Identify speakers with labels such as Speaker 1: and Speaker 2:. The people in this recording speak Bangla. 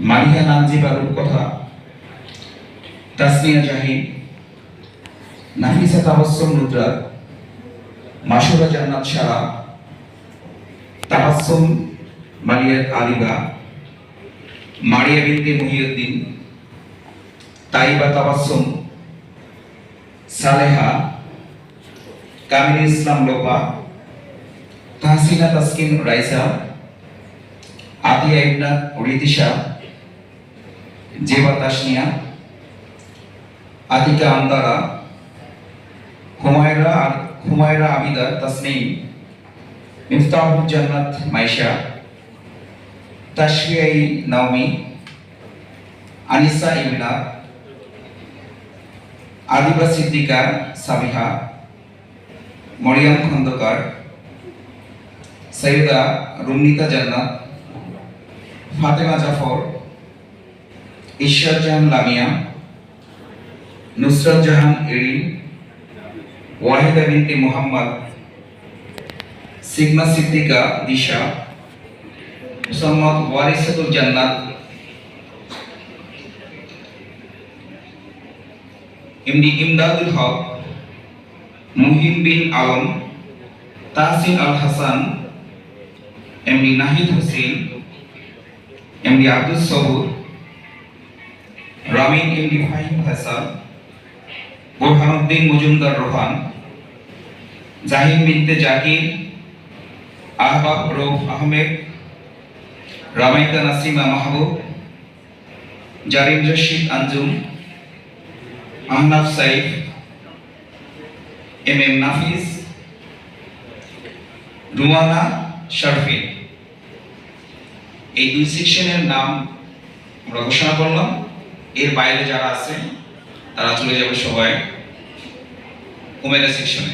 Speaker 1: মারিয়া নানজিবা রূপকথা, তাসমিয়া জাহিদ, নাফিসা তাবাসসুম নুসরাত, মাসুরা জান্নাত সারা, তাবাসসুম মারিয়া আলিবা, মারিয়া বিনতে মুহিউদ্দিন, তাইবা তাবাসসুম, সালেহা, কামিল ইসলাম লোপা, তাহসিনা তাসকিন রাইসা, আতিয়া ইবনাত রিতিশা, জেবা তাসনিয়া, আতিকা আন্দারা, হুমায়রা আবিদা তাসনিম, মিফতাহুল জান্নাত মাইশা, তাশফিয়াই নাওমি, আনিসা ইবনা, আদিবা সিদ্দিকা সাবিহা, মরিয়ম খন্দকার, সৈয়দা রুমনিতা জান্নাত, ফাতেমা জাফর, ঈশ্বর জাহান লামিয়া, নুসরাত জাহান এরিন, ওয়াহিদা বিনতে মুহাম্মদ, সিগমা সিদ্দিকা দিশা, মুসাম্মদ ওয়ারিসাতুল জান্নাত, এমডি ইমদাদুল হক, মুহিম বিন আলম, তাহসিন আল হাসান, এমডি নাহিদ হোসেন, এমডি আব্দুল সবুর, রামিন এমডি ফাহিম হাসান, বোরহানুদ্দিন মজুমদার রোহান, জাহিন বিনতে জাকির, আহবাব রৌফ আহমেদ, রামাইতা নাসিমা মাহবুব, জারিম রশিদ আঞ্জুম, আহনাফ সাইফ, এম এম নাফিস, রুমানা শারফিন। এই দুই সেকশনের নাম আমরা ঘোষণা করলাম। এর বাইরে যারা আছে তারা চলে যাবে সবাই ওমেগা সেকশনে।